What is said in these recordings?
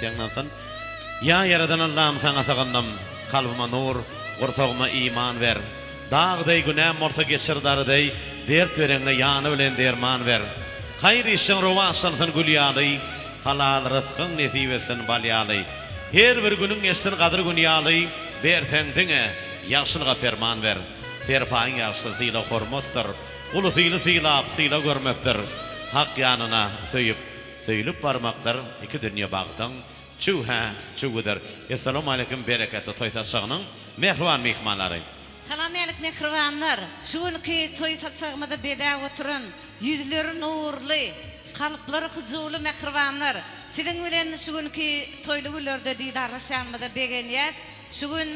etdiňden ya yaradan Allah'ım sana sağındım, kalbıma nur, gursağıma iman ver. Dağday günäm orta geçirdarday, dert verene yanı bilen derman ver. Hayır işin ruvasansın gülyaly, halal rızkın nesip etsin balyaly. Her bir günün essin kadır günyaly, berfendiňe ýagşylyga ferman ver. Terpaň ýagşy syla hormatdyr, uly syla syla görmekdir. Hak ýanyna söýüp barmakdyr. Iki dünýä bagdyň çuha çugudyr. Assalamu alaykum bereketli toý saçagynyň mehriban mehmanlary. Salam aleyküm mehribanlar. Şuňky toý saçagymda beda oturan, ýüzleri nurly, kalpleri huzurly mehribanlar. Siziň bilen şuňky toýly günlerde diýdarlaşýanmyda begenýär. Şuň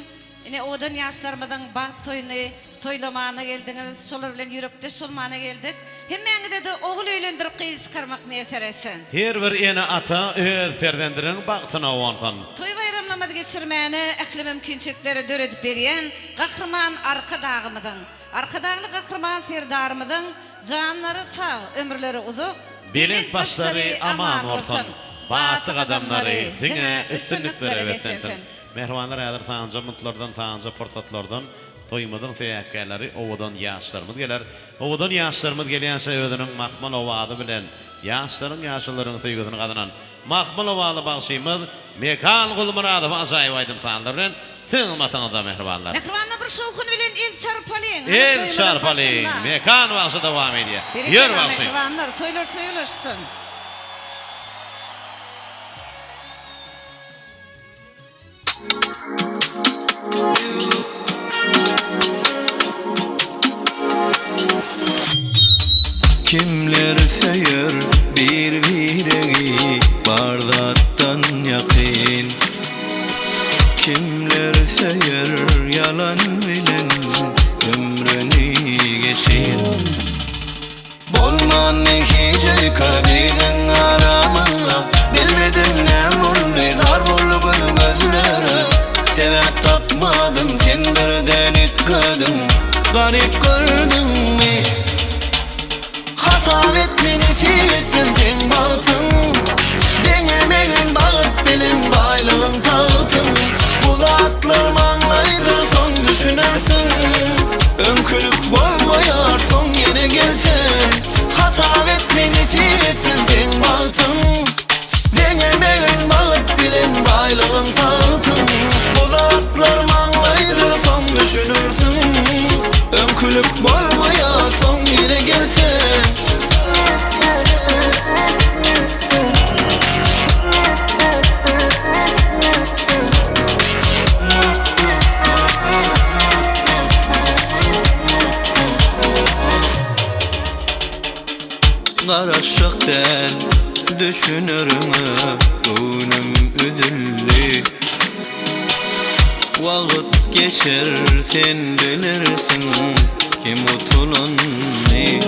ine odan ýaşlarymyň bat toýuny toýlamana geldiňiz. Şolar bilen ýürekde şolmana geldik. Hemmeňizde de ogul öýlendirip gyz çykarmak näseresin. Her bir ene ata öz perdendiriň bagtyna owansan. Toy bayramlamady geçirmäni ähli mümkinçilikleri döredip berýän gahrman arka dağymydyň. Arka dağly gahrman serdarymydyň janlary sag, ömürleri uzak, Bilen başlary aman bolsun. Batyk adamlary diňe üstünlikleri betlensin. Mehribanlar ýadyr sanjy mutlardan, sanjy pursatlardan toýumyzyň feýäkleri owadan ýaşlarymyz geler. Owadan ýaşlarymyz gelýän sebäbiniň mahmal owady bilen ýaşlaryň ýaşlaryň töýgüsini gadanan mahmal owady bagşymyz Mekan Gulmuradow ajaýyp aýdym sanlar bilen hürmatňyzda mehribanlar. Mehribanlar bir şowkun bilen el çarpalyň. El çarpalyň. Mekan wagty dowam edýär. Ýör wagty. Mehribanlar toýlar toýulaşsyn. Kimler söyür bir viregi bardattan yakın. Kimler söyür yalan bilen ömrünü geçir. Bolman ikice kabiden aramalla, bilmedim ne mulli zar bulbul gözlere. Sebep tapmadım sen birden itkadım, garip gördüm mi? Hata etmeni fiilsin sen bağıtın. Denemeyin bağıt bilin baylığın tağıtın. Bu zatlar manlaydır son düşünürsün. Önkülük bolmayar son yine gelsin. Hata etmeni fiilsin sen bağıtın. Denemeyin bağıt bilin baylığın tağıtın. Bu zatlar manlaydır son düşünürsün. Önkülük bolmayar son yine gelsin. Garaşıkten düşünürüňe gönlüm üzüllü. Wagt geçer sen bilirsin kim utulanny.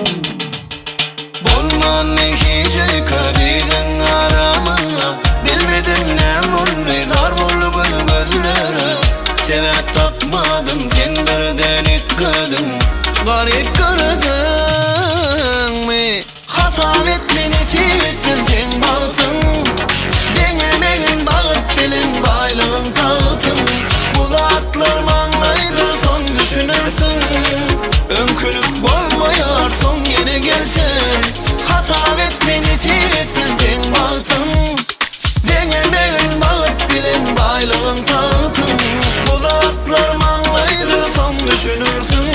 Bolman ikice kabiden aramalla, bilmedim ne mulli zar bulbul gözlere. Sebep tapmadım sen birden itkadım, garip gördün mi? Hata etmeni fiilsin sen bağıtın. Denemeyin bağıt bilin baylığın tağıtın. Bu zatlar manlaydır son düşünürsün. Önkülük bolmayar son yine gelsin. Hata etmeni fiilsin sen bağıtın. Denemeyin bağıt bilin baylığın tağıtın. Bu zatlar manlaydır son düşünürsün.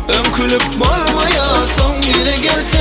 Önkülük bolmayar son yine gelsin.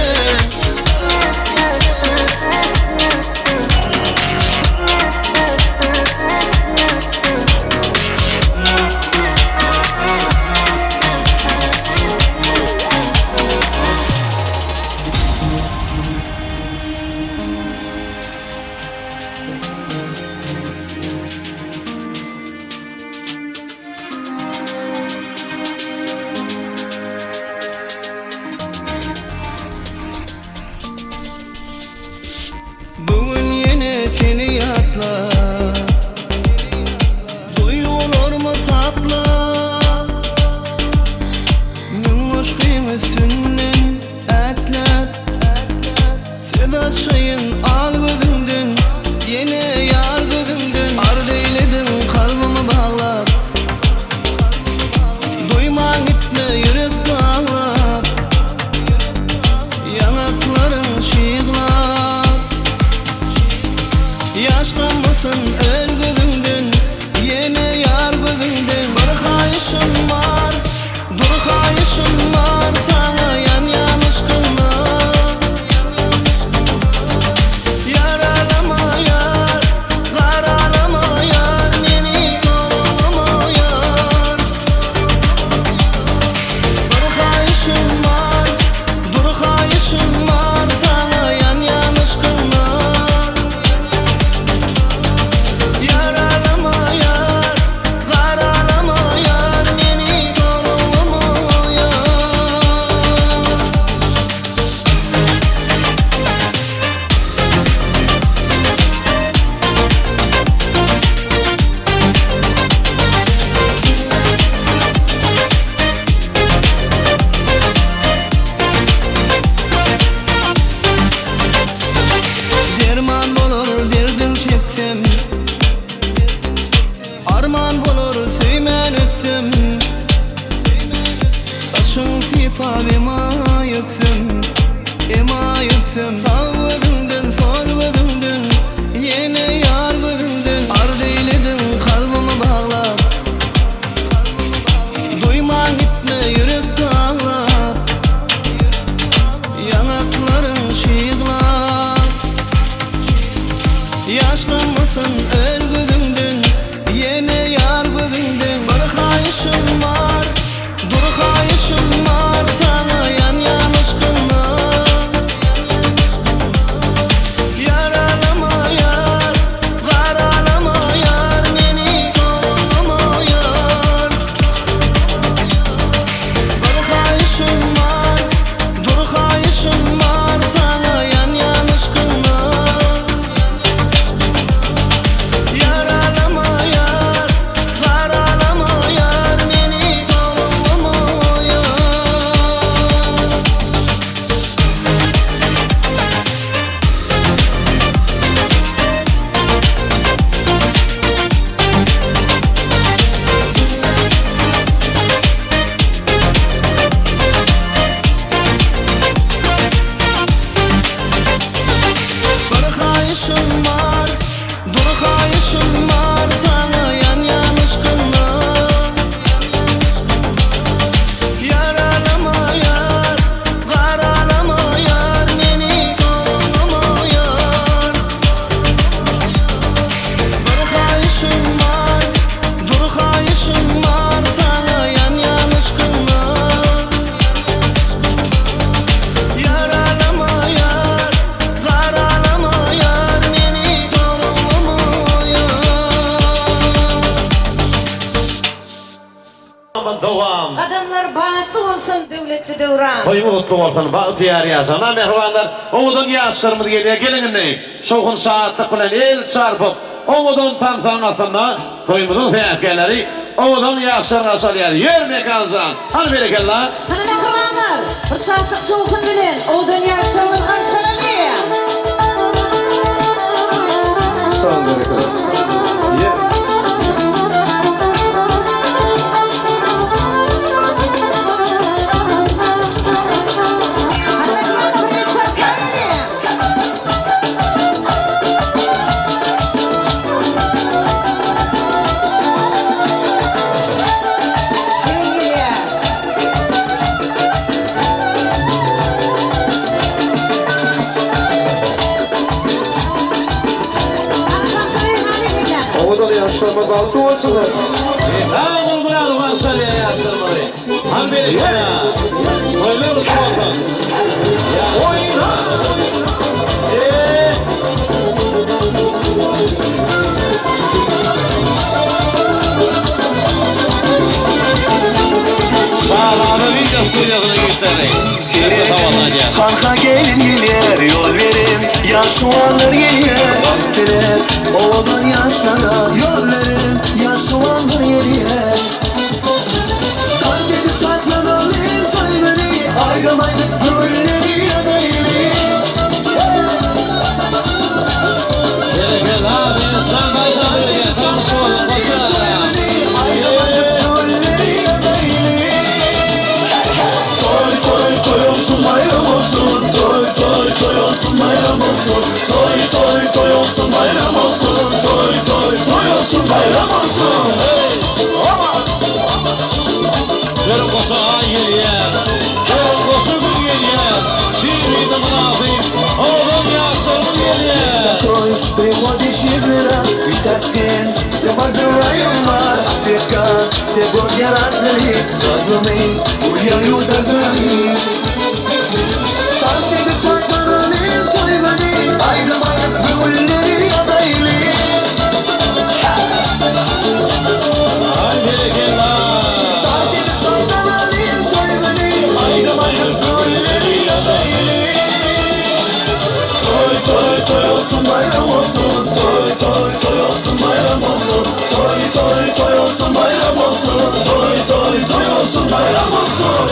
gitsem saçın sipab emayıksem sağ gözümden sol gözümden yine yar gözümden ard eyledin kalbimi bağlap duyman gitme yürek dağlap yanakların şiğlap yaşlanmasın öl gözümden yine yar gözümden bir kayışım var dur kayışım var sana yan yan aşkına yaralama yar karalama yar beni sorulama yar bir kayışım var dur kayışım var sana yan yan aşkına yaralama yar karalama yar beni sorulama yar bir kayışım var dur kayışım var sana yan yan aşkına yaralama yar karalama yar beni sorulama yar bir kayışım var dur kayışım var sana yan yan aşkına yaralama yar karalama yar beni sorulama yar Devam. Adamlar baatlı olsun devletli devran. Toymu kutlu olsun, bağıtı yer yaşana mehrubanlar. Oğudun yaşlarımız geliyor, gelin neyim? Şokun saatlik bilen el çarpıp, oğudun tansanasında toyumuzun feyakkeleri, oğudun yaşlarına salıyor. Yürmek alsan, hadi berekallah. Hani mehrubanlar, bir saatlik soğukun bilen, o dünya sağlık karşısına ne? Sağ ol berekallah. Oğudun yaşlarımız bağıtı olsun. Ha, bulguralı başarıya yaşlarımızı. Hadi berekallah. Toylu kutlu olsun. Oyna. Bağlanı video stüdyosuna göstereyim. Kanka gelin geliyor yol verin yaşlılar geliyor Baktiler oğlan yaşlara yol verin yaşlılar geliyor Tansiyeti saklanalım toyları ayrılaydık gülleri ya da eli Berekallah, ben sen kayda bereket. Tamam, oğlum, başarılı. Toy olsun bayram olsun Toy toy toy olsun bayram olsun Toy toy toy olsun bayram olsun Toy toy toy olsun bayram olsun Görün koşağa geliyor. Görün koşuğun geliyor. Şimdi de mınafim. Oğlum yaşlarımız geliyor. Toy приходишь из мира Светотен Все позываем вас Светка Сегодня разлились Задумы Уяют озрались Tansiyeti saklanalım toyları ayrılayıp gülleri ya da eli Hadi berekallah. Tansiyeti saklanalım toyları ayrılayıp gülleri ya da eli Toy toy toy olsun bayram olsun Toy toy toy olsun bayram olsun Toy toy toy olsun bayram olsun Toy toy toy olsun bayram olsun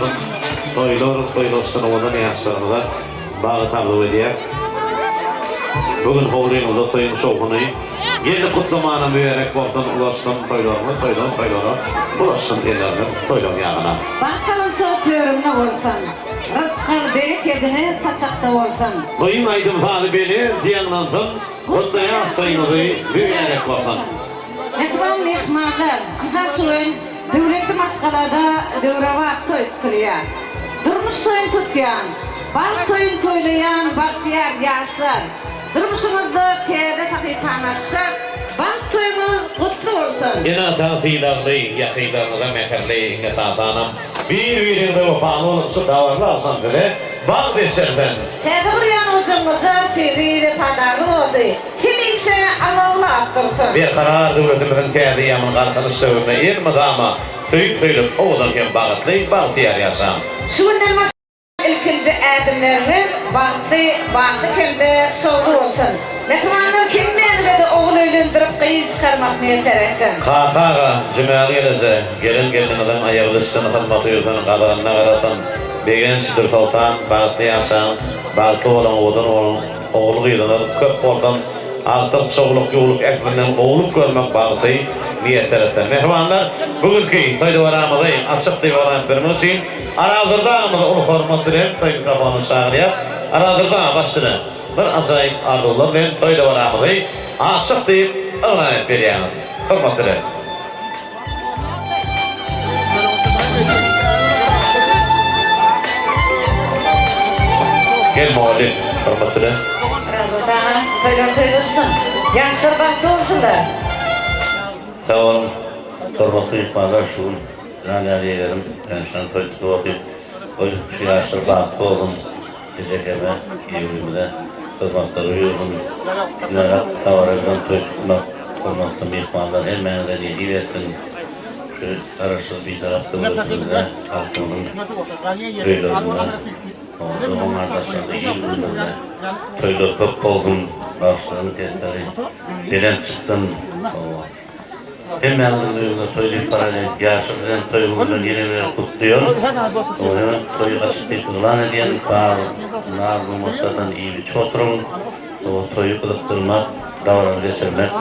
bolsun. Toylar odan ýaşlarymyza bagy taglib edýär. Bugün howrymyzda toyun şowuny ýeni kutlamana bererek bolsun ulaşsın toylara. Ulaşsın diýerler toylar ýagyna. Bakkalın çoğutuyurumda bolsan, rıtkal beri tedini saçakta bolsan. Toyun aydın faly beli diýenlansın, kutlaýan toyuňyzy bererek bolsun. Mehman mehmanlar, haşuyn, döwletli maskalada döwrawat toy tutulýar. Durmuş toyun tutýan, bal toyun toylayan bahtiyar ýaşlar. Durmuşymyzda tede taky panaşşak, bal toyumuz gutly bolsun. Ýene taýlagly, ýakylarymyza meherli, netatanam. Bir-birine wafaly bolup sudawarly alsan bile, bal beserden. Tede bir ýanymyzda seri we padarly boldy. Kim ise alawla atdyrsyn. Bir karar döwletimiziň täze ýamyny garşylyş söwürde elmydama, töýüp owdan hem bagatly, bahtiyar ýaşam. Şundan başka ilkinci adımlarımız baktı kelde soğuk olsun. Mehmanlar kimlerle de oğul öylündürüp kıyı çıkarmak niyeterekten. Kaka, cümleğe gelese, gelin ayağılışsını kalmatıyorsan, kalanına karatan, begen şidir sultan, bagatly ýaşam, bagatly olan oğlu gıylanır, köp boldan, artık soğuluk yoluk ekbinden oğulup görmek bagatly niyeterekten. Mehmanlar, bugünkü toyda varamızı açık divaran vermek için, arazırdağımızı ulu hormat dilen, toyun kafanı çağırıya, arazırdağı başını bir azayip ardular ve toyda varamızı açık deyip öğrenip veriyemiz. Hormat dilen. Gel muhalif, hormat dilen. Arazırdağı toylarsan, yaşlar baktı olsunlar. Sağ olun, hormatly ihbarlar şu raniyelerim, şan toyçu okuyup, o şu yaşlar baktı olun, gecekeme, evrimde, hormatları uyuyorum, günarak tavarajdan toyçukmak, hormatlı ihbarlar, her meniden yedi versin, şu ararsız bir tarafta ulaşımda, halkının köylerinde, onun arkasında evrimde, toylar köp oldum, başlarını testleri, gelen çıktın, Hemen toyluk paralel yaşlıdan toyumuzdan yeni bir kutluyor. Onun toyu açık kılan ediyen bu muhtadan iyi bir çoturun. O toyu kılıktırmak, davranı geçirmek,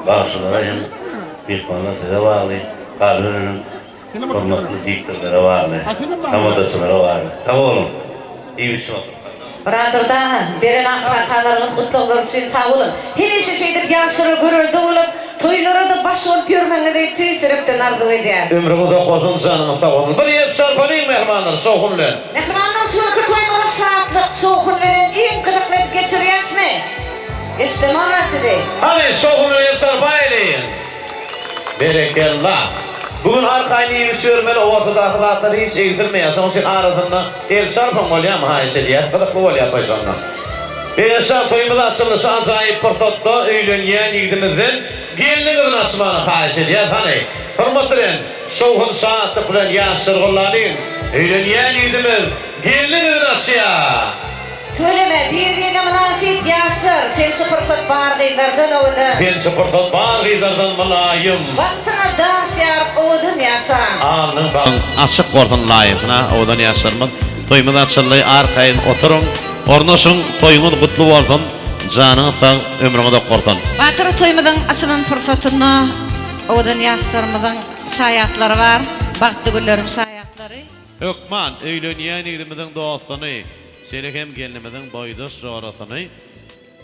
bağışçılara hem bir konuda size bağlı, kalbinin hormatlı diktirlere bağlı, tamadasılara bağlı. Tamam olun, iyi bir çotur. Bradırda beren akvatalarınız kutluğlar için sağ olun. Hilişi şeydir yaşları görüldü olup, toylara da baş olup görmenizi tüytürüpten arzu ediyar. Ömrümüzde kozum canını sağ olun. Bir yetişer palayım mehmanlar, soğukun len. Mehmanlar şuraki toylara saatlik soğukunların en kırıklayıp geçiriyaz mı? İstemaması değil. Hadi soğukunu yetişer paylayın. Berekellah. Bugün arkayını iyi sürmeli, ortada akılatları hiç eğitilmeyesin. Onun için arasında el çarpın olayam haysel yer, kılıklı olayam paysanlar. Beşer toyumuz açılışı acayip bir tuttu, öylünyen yiğidimizin gelinimizin açmanı haysel yer. Hani, hırmatırın, soğukun saatlik bilen yaşırgınların, öylünyen yiğidimiz gelinimizin açıya. Söyleme, birbirine münasip yaşlar, sen şu fırsat bağır gıydardan oğudu. Ben şu fırsat bağır gıydardan malayım. Vaktına daş yarıp oğudun yaşan. Alnın bağın açık kortun layıkına, oğudan yaşarmız. Toyumuz açıldı, arkayın oturun, ornaşın, toyumuz kutlu olsun. Canın sağ, ömrünü de kortun. Batırı toyumuzun açılın fırsatını, oğudan yaşlarımızın şayatları var. Baktı güllerin şayatları. Ökman, öylünyen yiğidimizin dostunu, Selik hem gelinimizin boydaş zorasını,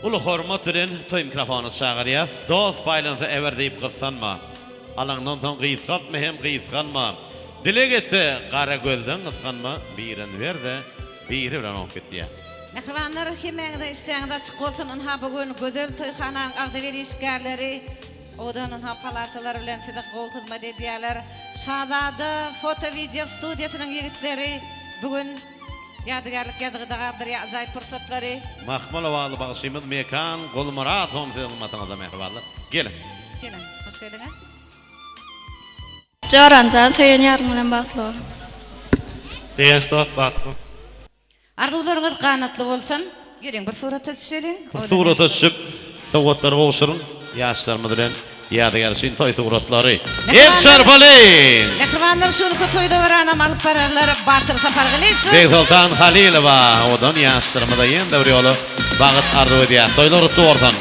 ulu hormat bilen toy mikrofonu çağırýar. Dost baylansa ever deyip kıssanma. Alandan son gıysgatma hem gıysganma. Dile getse kara gözden kıskanma. Birin ver de biri bilen olup gitdiýär. Mehmanlar kimmeňde isteýäňde açyk bolsun, ha bugün gözel toýxanaň agdyber işgärleri, odan ha palatalar bilen size gol hyzmat edýärler. Şadada foto video studiýasynyň ýigitleri bugün Yadigarlık yadıgıdagardır ya acayip fırsatları. Mahmala bağlı bağışımız mekan, Golmurat homzilmatınıza mehvallı. Gelin. Gelin, hoş geldin ha? Jorancan toyun yarmylan bagtly bolun. Degen dost bagtly. Arzularınız kanatlı bolsun. Gelin bir surata düşelim. Surata düşüp, tawatlar bolşurun. Yaşlarımız bilen Ýadygar şin toý tuguratlary. El Şarpaly. Mehribanlar şunu toyda varana alıp bararlar Batır Safar Gylysy. Bey Sultan Halilowa odan ýaşdyrmada ýende bir ýoly bagyt arzu edýär. Toýlar utdy ordan.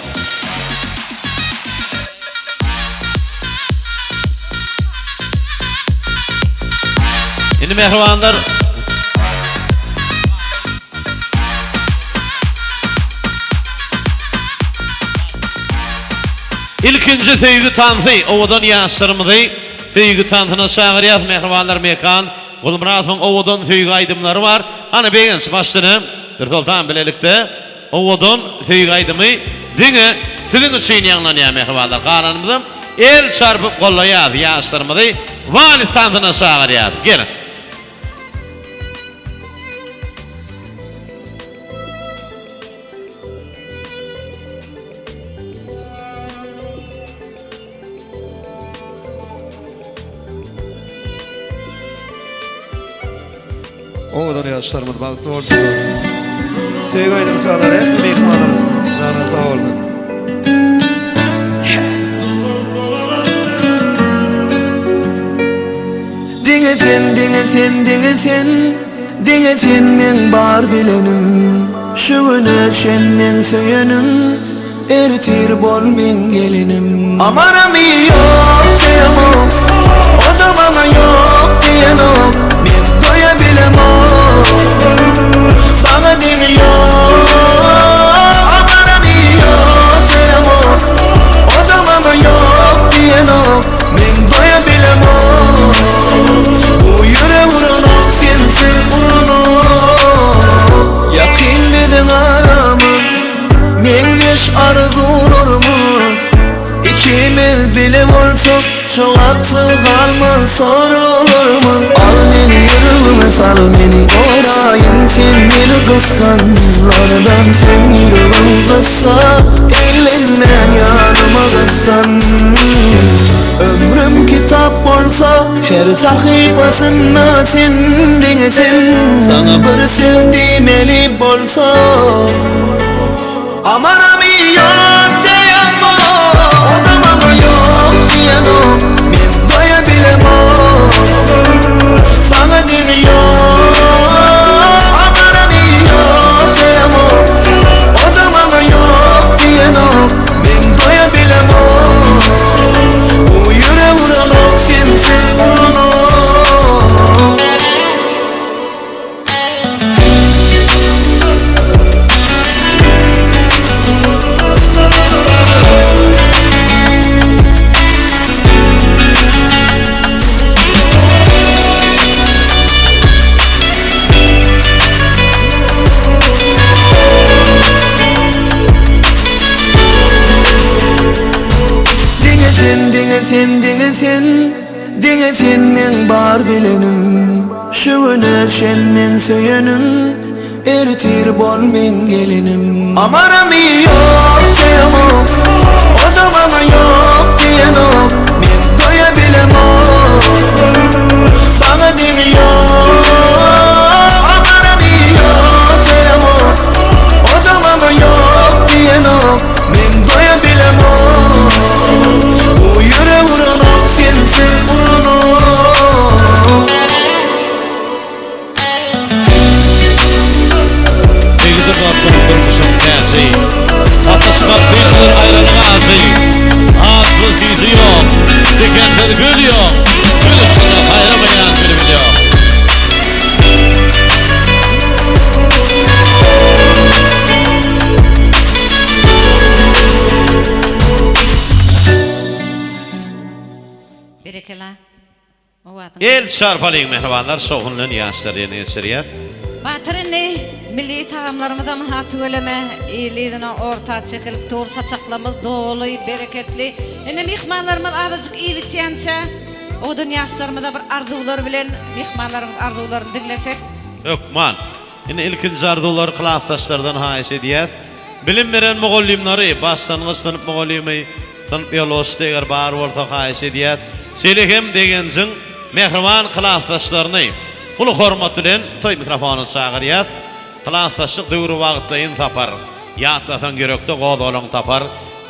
Indi mehribanlar İlkinci sevgi tanıtı, ovadan yaşlarımızı sevgi tanıtına çağırıyaz mehribanlar mekan. Gulmurat'ın ovadan sevgi aydımları var. Hani beğensin başlığını, Dırtoltan bilelikte ovadan sevgi aydımı dini sizin için yanlanıyor mehribanlar. Kalanımızın el çarpıp kollayaz yaşlarımızı valis tanıtına çağırıyaz. Gelin. Oğudan yaşlarımız balıklı olsun. Sevgi aydın sağlar hep mekmanlarız. Canı sağ olsun. Dingetin men bar bilenim. Şu güne senden söylenim. Eritir bol men gelinim. Amaram yok diyemem. O da bana yok diyemem. Men doyabilemem. Sana demiyor. Amaram yok diyemem. O da bana yok diyemem. Men doyabilemem. Bu yüreğin okşensi bunu. Yakin bilin aramız. Mengeş arzularımız. İkimiz bilim olsak çok aksız kalmaz sorularımız. Al beni yüreğime sal beni orayım sen beni kıskanlardan. Sen yüreğim kıssa eğlenmen yanıma kıssan. Ömrüm kitap olsa her sahifasında sen dinlesin. Sana bir söz demeli bolsa amaram yok diyemem. O da bana yok diyemem. Ben doyabilemem. Sana demiyor. Amaram yok diyemem. O da bana yok diyemem. Ben doyabilemem. Bu yüreğin okşensi bunu. Dingetin men bar bilenim. Şu güne senden söylenim. Eritir bol men gelinim. Amaram yok diyemem. O da bana yok diyemem. Men doyabilemem. Sana demiyor. Amaram yok diyemem. O da bana yok diyemem. Men doyabilemem. Bu yüreğin okşensi bunu. Begidir kaptım kırmışım kâsi. Satışmak beyler ayrılık ağzı. Ağzı yüzü yok. Dikenleri gül yok. Gül üstüne ayrılmayan beni biliyor. Berekela. El Şarpaly mehribanlar soğunluğun yaşları nesiriyet. Batırını milli taamlarımızdan hatırlama iyiliğine orta çekilip doğru saçaklamız dolu, bereketli. Ene mihmanlarımız azıcık iyiliçense o dünyaslarımızda bir arzular bilen mihmanlarımız arzularını dinlesek. Yok man. Yine ilkinci arzular kılaftaşlardan haiş ediyet. Bilim veren muğullimleri, baştan sınıf muğullimi, sınıf biyoloğusu deger bar orta haiş ediyet. Selihem degenizin mehriban kılaftaşlarını kulu hormatülen toy mikrofonun çağırıyat. Kılaftaşlık döwrü wagtdaýyn tapar. Ýatlatan görekde goz olan tapar.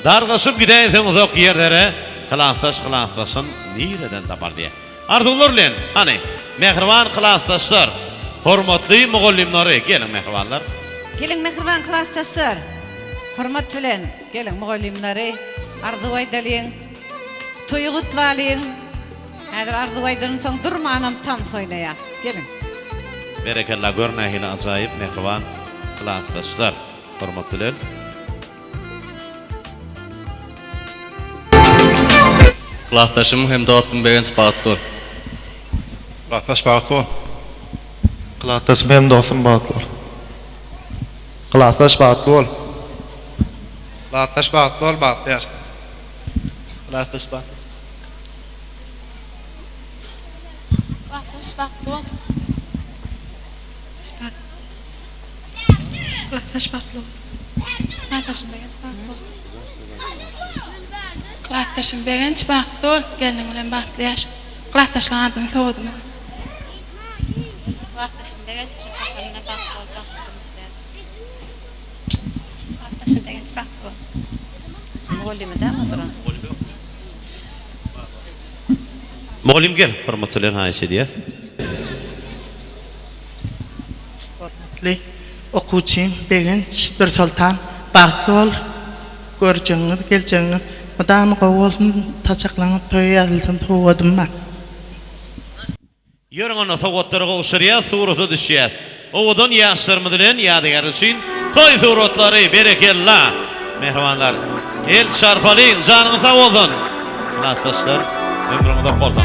Dargaşyp gidäýsin uzak ýerlere. Klassdaşın nireden tapar diye. Arzular bilen, hani mehriban klassdaşlar, hormatly mugallimlary, gelin mehribanlar. Gelin mehriban klassdaşlar. Hormat bilen gelin mugallimlary, arzuwaydalyň, toýgutlalyň. Häzir arzuwaydan soň durmanam tam soýnaýar. Gelin. Berekellah görnähili ajaýyp mehriban klassdaşlar, hormatly. Klassdaşym hem dostum begen Batlı. Klassdaş Batlı. Klassdaşym hem dostum Batlı. Klassdaş Batlı. Klassdaş Batlı, Batlı yaş. Klassdaş Batlı. Klassdaş Batlı. Klassdaş Batlı. Klassdaşym begen Batlı. Gelin bilen Batlı yaş. Klassdaşlardan soğudum. Klassdaşym begen Batlı. Klassdaşym begen Batlı. Muallimi de oturan. Mugallim gel, hormatly haýşe diýer. Okuçym begenç bir sultan bagtly ol görjeňiz geljeňiz madam gowulun taçaklanyp toý ýazylsyn towadym ben. Yörüň onu sowgatlaryga uşurýar, surata düşýär. Owadan ýaşlarmy bilen ýadygar üçin toý suratlary berekellah. Mehribanlar, el şarpaly janyňy sag bolsun. Klassdaşlar, ömrüňizde bolsun.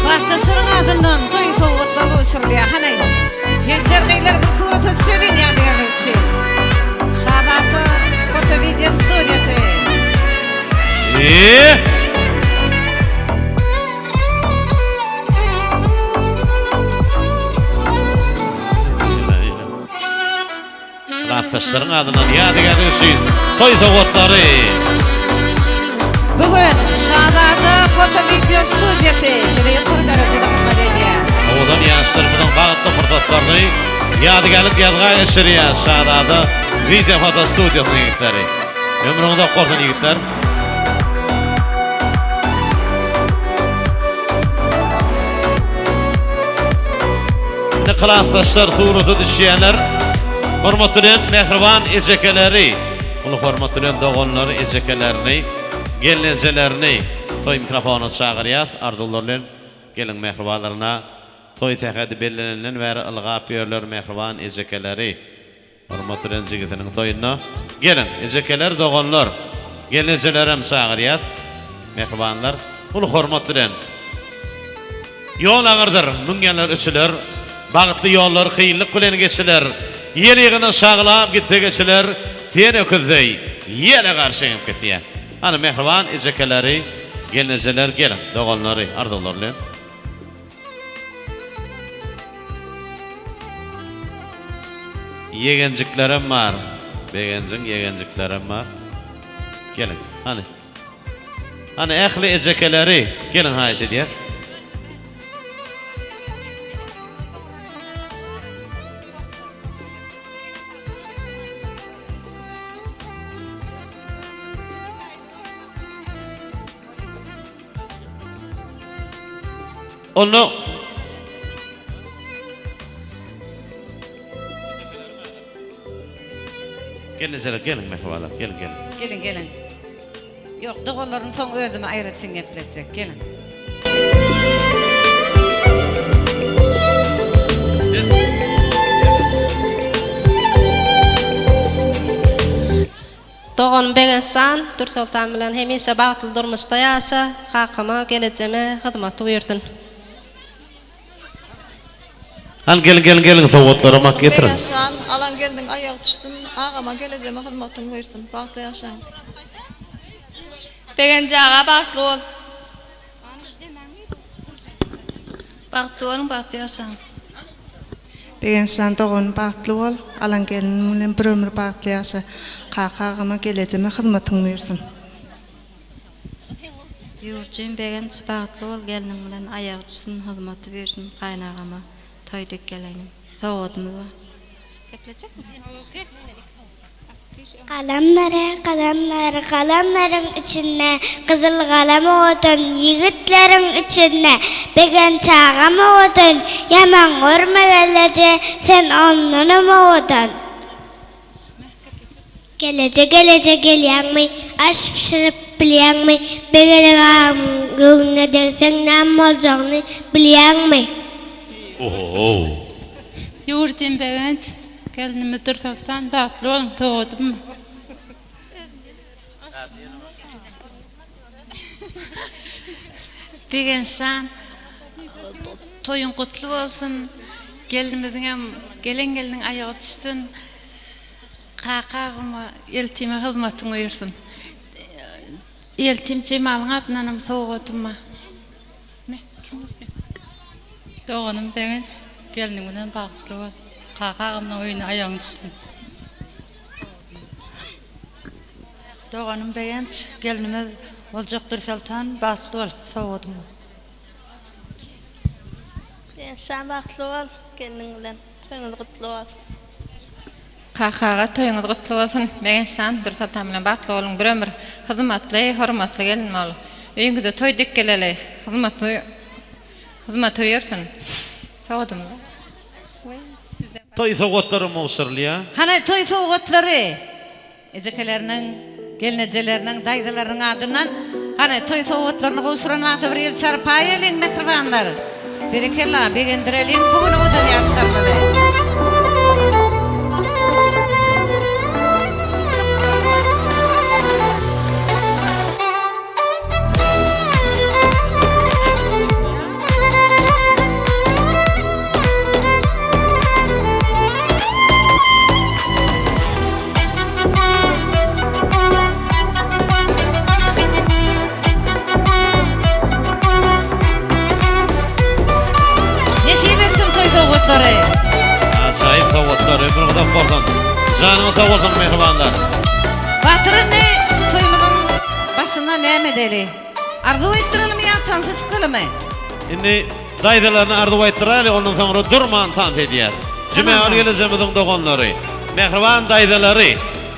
Klassdaşlaryň adyndan toý sowgatlar uçurulýar. Hanay. Ýerler gaýlar bu surata düşýän ýadygar üçin. Şadaty foto video studiýasy. Klassdaşlaryň adyndan ýadygar üçin toý sowgatlary. Bugün Şadaty foto video studiýasy ýokary derejede hyzmat edýär. Owadan ýaşlarymyň bagtly fırsatlaryny ýadygarlyk ýazga geçirýär Şadaty video foto studiýasynyň ýigitleri. Ömrüňizde bolsun ýigitler. Klassdaşlar surata düşýänler, hormatly mehriban ejekeleri, ulu hormatly doganlary ejekelerini, gelinjelerini toý mikrofonu çagyrýar. Arzular bilen gelin mehribanlaryna toý tähädi bellenenden bäri ylgap ýörler mehriban ejekeleri. Hormatly jigitiniň toýuna gelin ejekeler, doganlar, gelinjeler hem çagyrýar. Mehribanlar, ulu hormatly bilen ýol aňyrdyr, müňgenler üçüler. Bagtly ýollar kynlyk bilen geçiler. Ýer ýygyny şaglap gitse geçiler. Sen öküzdey ýene garşyňyp gitýär. Ana mehriban ejekeleri, gelinjeler gelin, doganlary, arzular bilen. Yegenjiklerim var. Begenjin yegenjiklerim var. Gelin. Hani ähli ejekeleri gelin haýşe diýer. Onu gelin mehribanlar, gelin. Gelin. Yok, doganlaryň soň özüme aýratsyň gepleçek. Gelin. Doğan begensan, Dursultan bilen hemişe bagtly durmuşda ýaşa, hakyma, gelejeme hyzmat buyurdun. Gelin sowgatlaryma getirin. Begensan, alan geldin, aýagy düşdün, agama gelejeme hyzmatyny buyurdun. Bagtly ýaşa. Begenjaga bagtly ol. Bagtly ol, bagtly ýaşa. Begensan dogan bagtly ol, alan gelin bilen bir ömür bagtly ýaşa. Agama gelejeme hyzmatyny buyurdun. Yurcun begenç bagtly bol gelniň bilen aýagy düşsün, hyzmaty bersin gaýnagama, toýdyk gelenim. Soğudmy? Geplecekmi? Kalamların içinde kızıl kalem odun, yigitlerin içinde begen çağım odun, yaman görme gelece sen onunum odun. Gelece geliyan mı, aş pişirip biliyan mı, begele ağam göğüne dersen nam olacağını biliyan mı? Yurcun begenç gelinimi dursaltan bagtly bolun, soğudmy? Begençan toyun kutlu bolsun. Gelinimizin hem geliniň aýagy düşsün. Qaqagyma eltime hyzmatyň buyursun. Eltim Cemal'ın adynam soğudmy? Doğanım begenç geliniň bilen bagtly bol. Qaqagymyň öýüne aýagyň düşsün. Doğanım begenç gelinimiz Olacakdır Sultan, bagtly bol, soğudmy? Sen bagtly bol, gelniň bilen toýuňyz gutly bol. Qaqaga toýuňyz gutly bolsun. Begençan Dur Sultan bilen bagtly boluň. Bir ömür hyzmatly, hormatly gelin bol. Öýüňizde toýdyk geleli, hyzmat öýersin. Soğudmy? Toy soğutları Mosirliya. Hana toy soğutlary. Ejekeleriniň, gelnejeleriniň, daýdalaryň adynan hana toy soğutlaryny goşuranmaty bir ýyl sarpaýalyň mehribanlar. Berekella begendireliň bugün odan ýastarlary. Sahip soğutları, bir odan bolsun. Janyňy sag bolsun mehribanlar. Batyryny toýmyň başyna näme deli? Arzu etdirelmi ýa tansys kılmy? Indi daýdalaryny arzu etdireli, ondan soňra durman tans edýär. Jümäli gelejemiziň doganlary, mehriban daýdalary,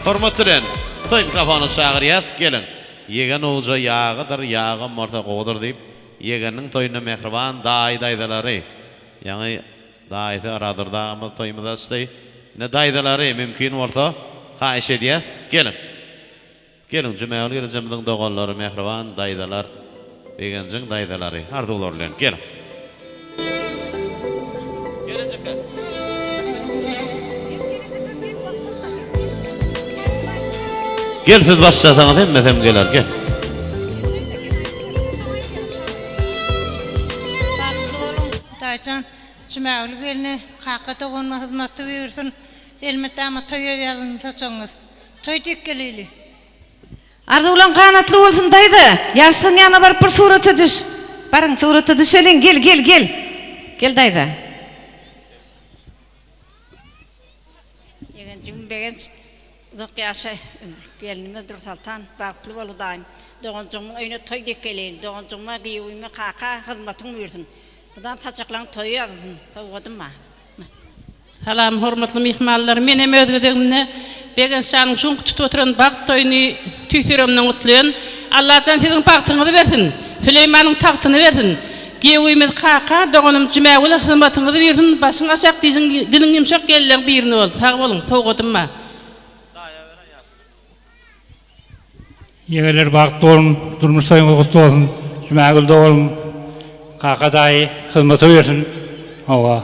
hormat bilen toy mikrofonu çagyrýas, gelin. Yegen olja ýagydyr, ýagy morta godur diýip, yegeniň toýuna mehriban daýdalary. Ýani daýda aradyrda toýmyda isleý. Ne daýdalary mümkin bolsa, haýyş edýäs, gelin. Gelin jümäli gelejemiziň doganlary, mehriban daýdalar, begenjiň daýdalary, arzular bilen gelin. Gelecekler. Gel siz başlasaňyz hemmesem geler, gel. Daýjan Cümäli gelini qaqa toğunma hyzmaty buyursun. Elmetama toýa ýazyny taçaňyz. Toýdyk geleli. Arzu bilen kanatly bolsun daýdy. Ýaşsyň ýana bar bir suraty düş. Barın suraty düşeliň, gel. Gel daýdy. Yegenjim begenç uzak ýaşa gelinime Dur Sultan bagtly boldaýyn. Doganjyň öýüne toýdyk geleli. Doganjyňma giýüme qaqa hyzmatyň buyursun. Adam taçaklan toyuyor, soğudum ma. Salam hormatly mehmanlar, men hem özgedegimne begençanyň şuň tutup oturan bagt toýuny tüýtüremden gutlaýan. Allah jan siziň bagtyňyzy bersin. Süleýmanyň tagtyny bersin. Giýümiz qaqa, doganym Cümäwil hyzmatyňyzy bersin. Başyň aşak diýiň, diliň ýumşak gelýän birini bol. Sag bolun, soğudum ma. Yegeler bagtly bolun, durmuş toýuňyz gutly bolsun. Cümäwil doganym qaqa daý hyzmaty bersin. Hawa.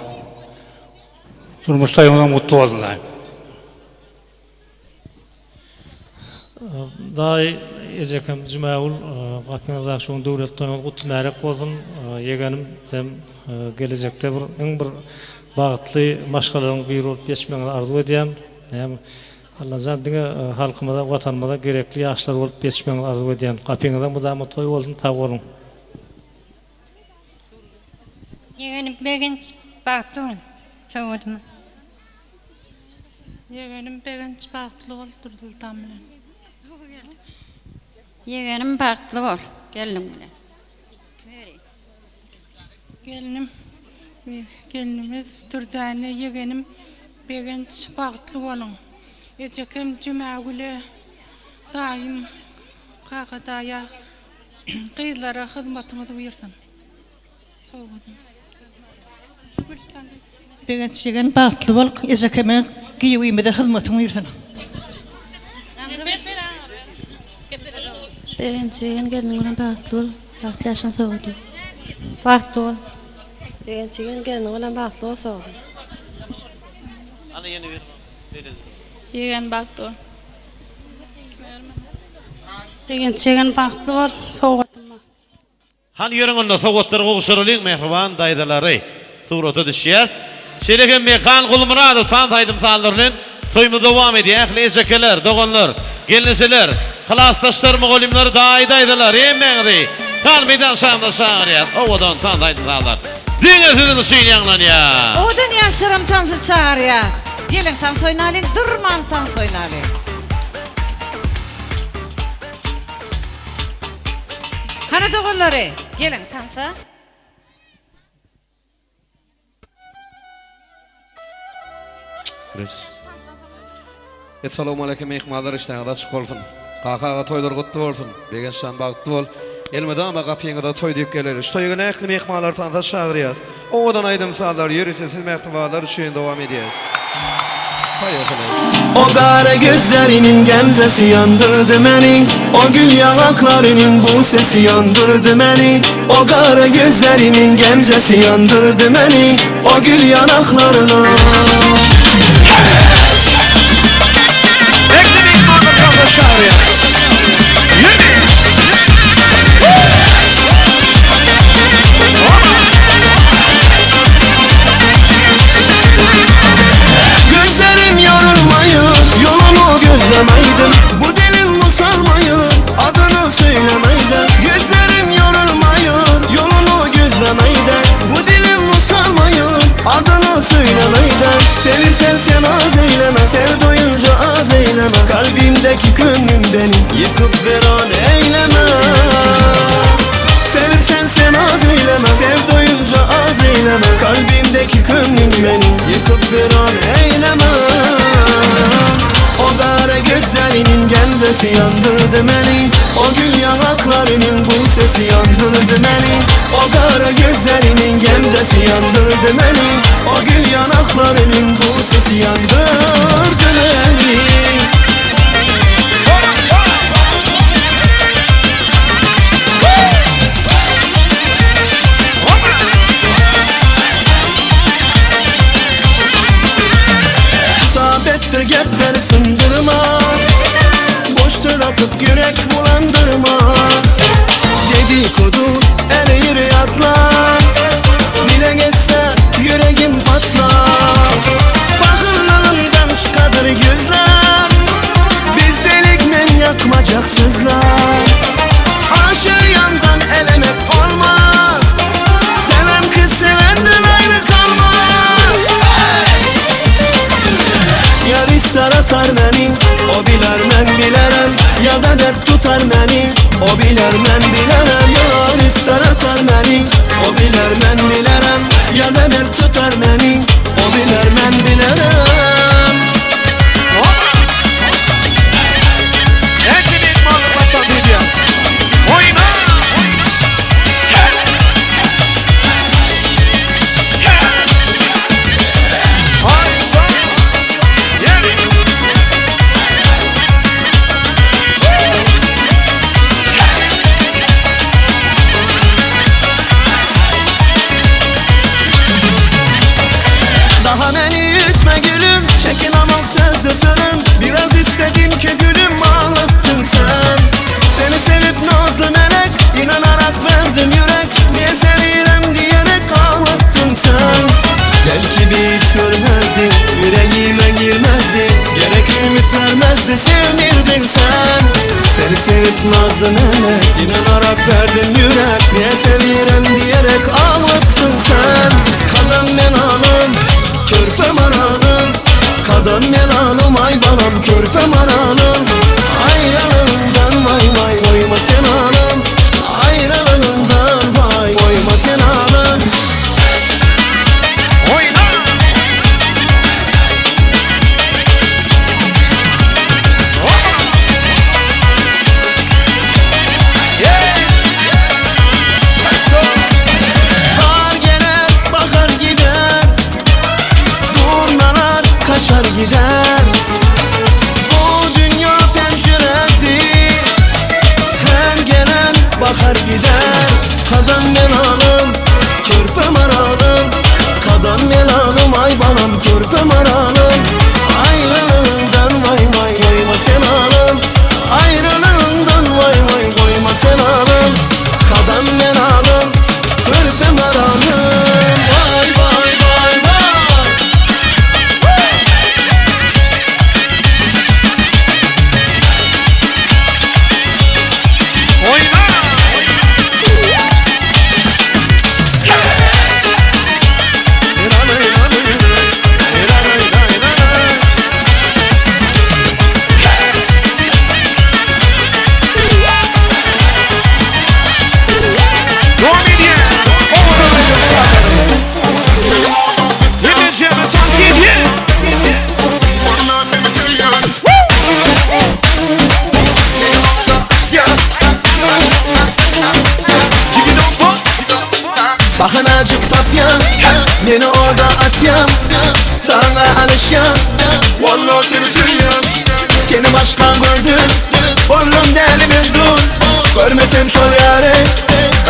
Durmuş toýuňyz gutly bolsun daý. Daý ejekem Cümäwil gapyňyzda şoň döwlet toýuňyz gutly närak bolsun. Yegenim hem gelecekde bir bagtly maşgalaryň bir bolup geçmeňizi arzu edýär. Hem Allah zandyňa halkymyza, watanymyza gerekli ýaşlar bolup geçmeňizi arzu edýär. Gapyňyzda mudam toý bolsun, sag bolun. Yegenim begenç bagtly bol, soğudmy? Yegenim begenç bagtly bol, Dur Sultan bilen. Yegenim bagtly bol, Gelinim bilen. Gelinim, gelinimiz Dürdane, yegenim Begenç bağıtlı olun. Ecekim Cümagül'e daim kakadaya kıyılara hizmetimizi buyursun. Begenç yegen bağıtlı ol, ecekime giyivime de hizmetimi buyursun. Begenç yegen gelinimden bağıtlı ol, bağıtlı yaşan soğudu. Bağıtlı ol. Begenç yegen gelinimden bağıtlı ol soğudu. Ana yeni bir. Yegen bağıtlı ol. Begenç yegen bağıtlı ol, soğudu. Han yörüngünde soğutları qoğuşurulun mehriban daydalary surata düşýär. Şereken mekan Gulmurad tan taýdym sanlarynyň toýmy dowam edýär. Ähli ejekeler, doganlar, gelinseler, klassdaşlar, mugallimler daýdaýdylar. Emmeňdi. Kalbydan şanda şaýar. Owadan tan taýdym sanlar. Diňe sizin şeýle ýanglanýar. O dünýä sırım tansy çağırýar. Gelin tans oýnalyň, durman tans oýnalyň. Hana doganlary, gelin tansa. Assalamu alaykum mehmanlar, işleriniz açık olsun. Kakağa toylar kutlu olsun. Begençden bağıtlı ol. Elmedama kapıyına da toy deyip gelir. Şu toyuna ekli mehmanlar tanısa çağırıyaz. Ovadan aydım sağlar, yürüyse siz mehribalar üçün devam edeceğiz. O kara gözlerinin gemzesi yandırdı beni. O gül yanaklarının bu sesi yandırdı beni. O kara gözlerinin gemzesi yandırdı beni. O gül yanaklarına. Gözlerim yorulmayın, yolunu gözlemeydin. Bu dilim usanmayın, adını söylemeydin. Gözlerim yorulmayın, yolunu gözlemeydin. Bu dilim usanmayın, adını söylemeydin. Sevirsen sen az eyleme, sev doyunca az eyleme. Kalbimdeki gönlüm beni yıkıp veran eyleme. Sevirsen sen az eyleme, sev doyunca az eyleme. Kalbimdeki gönlüm beni yıkıp veran eyleme. O kara gözlerinin gemzesi yandırdı beni. O gül yanaklarının bu sesi yandırdı beni. O kara gözlerinin gemzesi yandırdı beni. O gül yanaklarının bu sesi yandırdı beni. Sabettir gepleri sındırma, boştur atıp yürek bulandırma. Dedikodu eriyir yatlar, dile geçse yüreğim patlar. Bakırlığından çıkadır gözler, bizdelik men yakmacak sözler. Aşığı yandan elemek olmaz, seven kız sevenden ayrı kalmaz. Yar ister atar beni, o biler men bilerem. Ya da dert tutar beni, o biler men bilerem. Yar ister atar beni, o biler men bilerem. Ya da dert tutar beni, o biler men bilerem. Ekibik malı patlatacağım. Oyna! Daha beni üzme gülüm, çekin ama akar gider. Kadam melalım, körpe maralım. Kadam melalım, ay balam körpe maralım. Ayrılığından vay vay koyma sen alım. Ayrılığından vay vay koyma sen alım. Kadam melalım, körpe maralım. Vay vay vay vay. Oyna! Bakın acık tapyan, beni orada atyan. Sana alışyan, vallahi seni seviyorum. Seni başkan gördüm, boynum deli mecnun. Görmesem şol yare,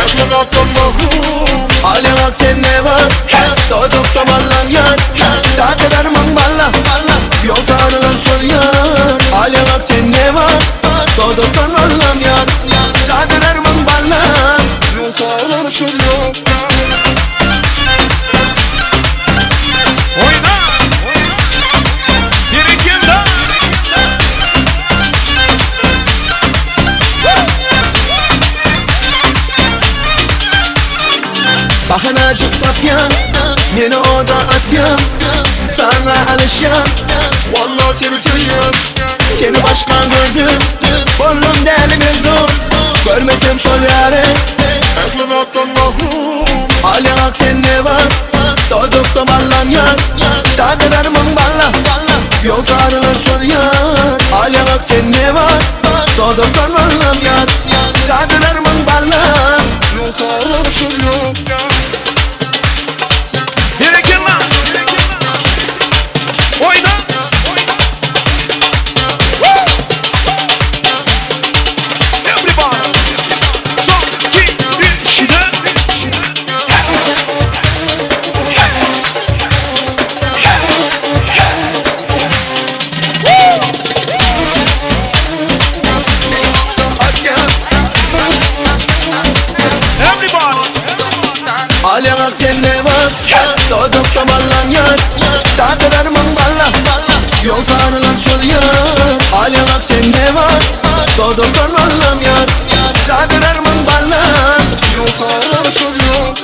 aklım Allah'ım. Hale bak sen ne var, doğduk da ballam yar. Daha kadar mın balla, yol sarılan şol yar. Hale bak sen ne var, doğduk da ballam yar. Daha kadar mın balla, yol sarılan şol yar. Bakın acık kapyan, beni orada atyan. Sana alışyan, vallahi seni seviyorum. Seni başkan gördüm, boynum deli mecnun. Görmesem şol yare, aklım Allah'ım. Hale bak sen ne var, doğduk da ballam yar. Daha kadar mın balla, yol sarılan şol yar. Hale bak sen ne var, doğduk da ballam yar. Daha kadar mın balla, yol sarılan şol yar. Hale bak sen ne var, doğduk da ballan yar. Daha kadar mın balla, yol sarılan şol yar. Hale bak sen ne var, doğduk da ballan yar. Daha kadar mın balla, yol sarılan şol yar.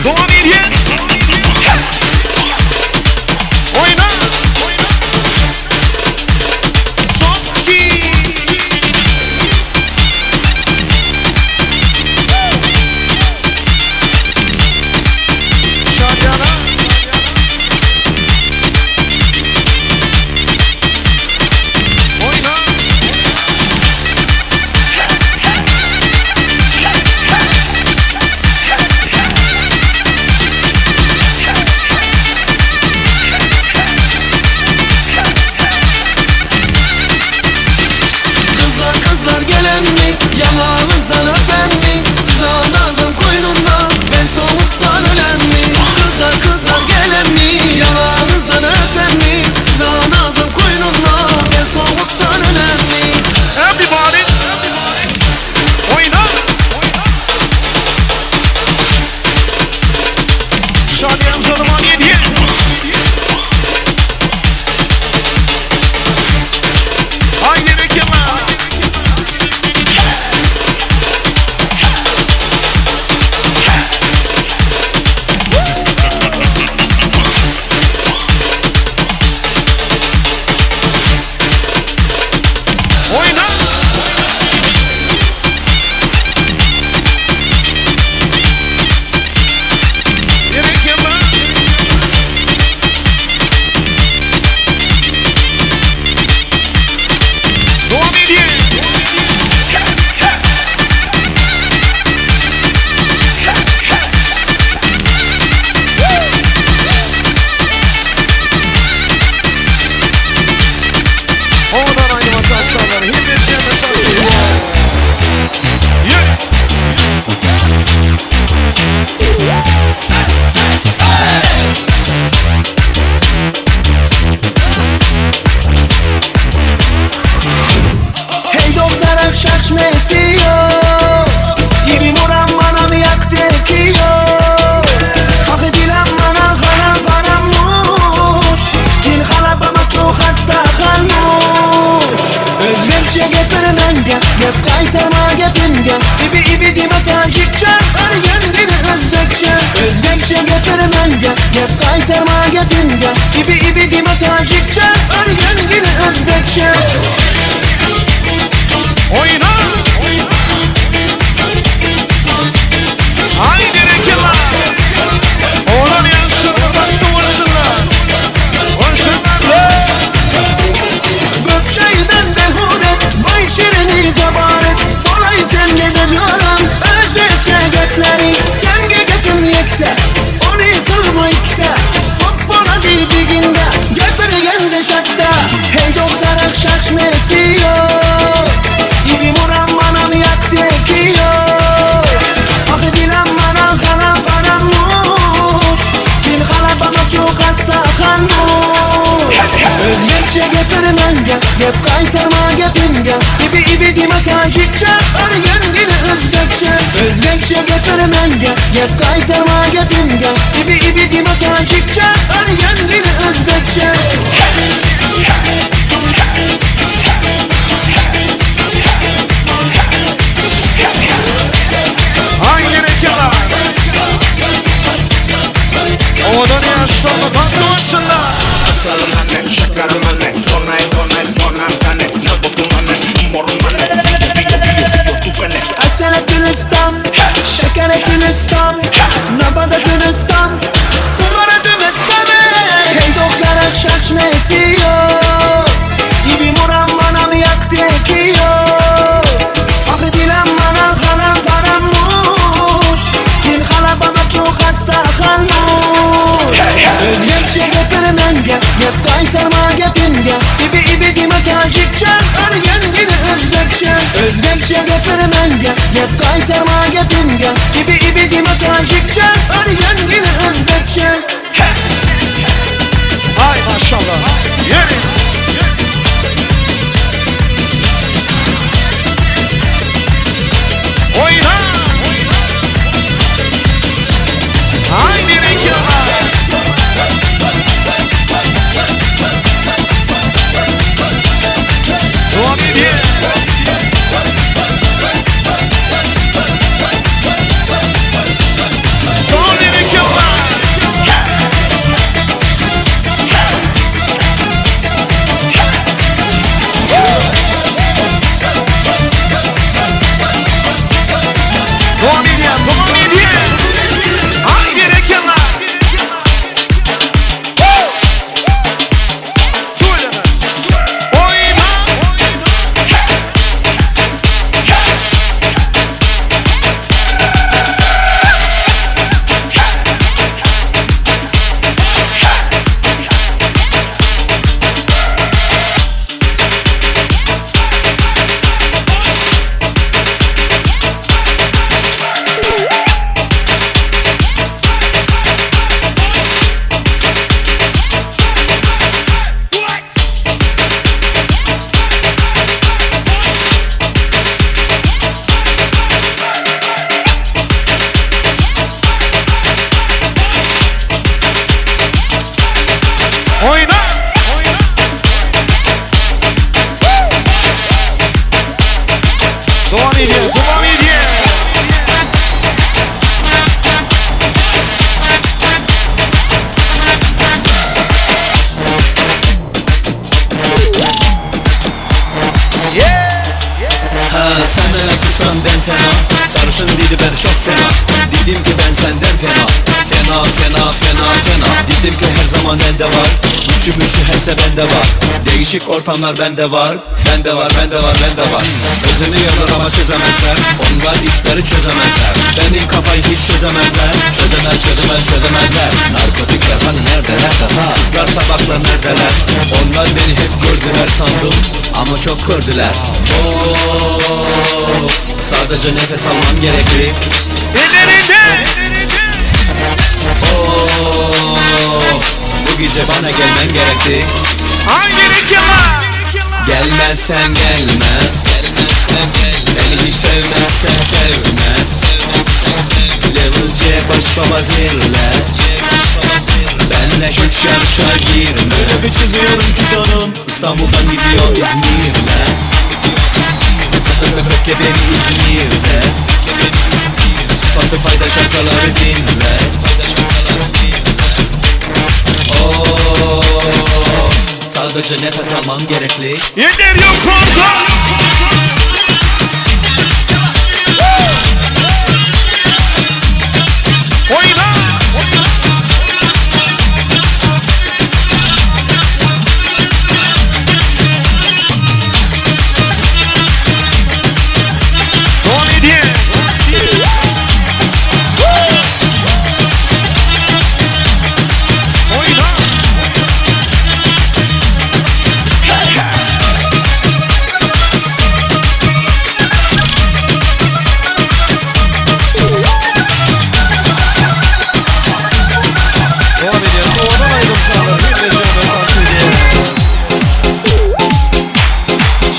Devam edin. Oyna. Yanağınızdan öpen mi? Siz ağzım koynumda ben soğuktan ölen mi? Kızlar gelen mi? Yanağınızdan öpen mi? Siz ağzım koynumda ben soğuktan ölen mi? Everybody! Oyna! Şadiyem zoruma gidiyor. Haydi bekirme! Hey doktor şaşmesiyor. Gibi moran bana mı yaktı ekiyor. Hak edilen bana karammuş. Dil halabama çok hasta kalmış. Özlemşe getirmenge yap kaytarma gepimge. İbi dime tajikçe argen dili özbekçe. Özlemşe getirmenge yap kaytarma gepimge. İbi dime tajikçe argen dili özbekçe. Oyna! Haydi reklam! Oğlan yansın, bastı vursunlar! Vursunlar! Gökçeyden behude, vay şirini zabaret. Olay sen ne de diyorum, özbekçe gökleri. Sen gegetin yekte, onu kılma ikte. Hoppana didiginde, getirgen de şakta. Hey doktor akşaç mesiyor. İbi moran bana mı yaktı ekiyor. Hak edilen bana karammuş. Dil halabama çok hasta kalmış. Özbekçe getirmenge yap kaytarma gepimge. İbi dime tajikçe argen dili özbekçe. Özbekçe getirmenge yap kaytarma gepimge. İbi dime tajikçe argen dili özbekçe. Haydi reklam! Oğlan yaşlarına bakmasınlar! Asalım anne, şekerim anne, donay, tane, ne bokun anne, morun anne, biyo tukane. Asala Gülistan, şekere Gülistan, nabada Gülistan, kumara Gülistan. Hey doktora şaşmesiyor. İbi moran bana mı yaktı ekiyor. Hak edilen bana karammuş. Dil halabama çok hasta kalmış. Özlemşe getirmenge yap kaytarma gepimge. İbi dime tajikçe argen dili özbekçe. Özlemşe getirmenge yap kaytarma gepimge. İbi dime tajikçe argen dili özbekçe. Ay maşallah. Yürü. Oyna. Haydi reklam. Devam edin. Devam edin. Devam ediyor, devam ediyor. Haydi reklamlar. Devam ediyor, devam ediyor. Ha sen merak kızsan ben fena. Sarışın dedi ben çok fena. Dedim ki ben senden fena. Fena fena fena fena. Dedim ki her zaman elde var. Üçü müçü hepsi bende var. Değişik ortamlar bende var. Bende var bende var bende var. Gözümü yollar ama çözemezler. Onlar işleri çözemezler. Benim kafayı hiç çözemezler. Çözemezler. Narkotikler hani neredeler? Kızlar tabaklar neredeler? Onlar beni hep gördüler sandım ama çok kördüler. Sadece nefes almam gerekli. Bu gece bana gelmen gerekli. Gelmezsen gelme. Beni hiç sevmezsen sevme. Level C başka zille. Benle hiç yarışa girme. Bir çiziyorum ki sonum İstanbul'dan gidiyor İzmir'e. Öpeke beni İzmir'de. Spotify'da şarkıları dinle. Sadece nefes almam gerekli. Yeter yok kontrol.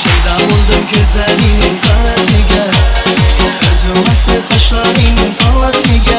Şeyda buldum güzelliğin karası gel. Özüm saçlarının tarlası gel.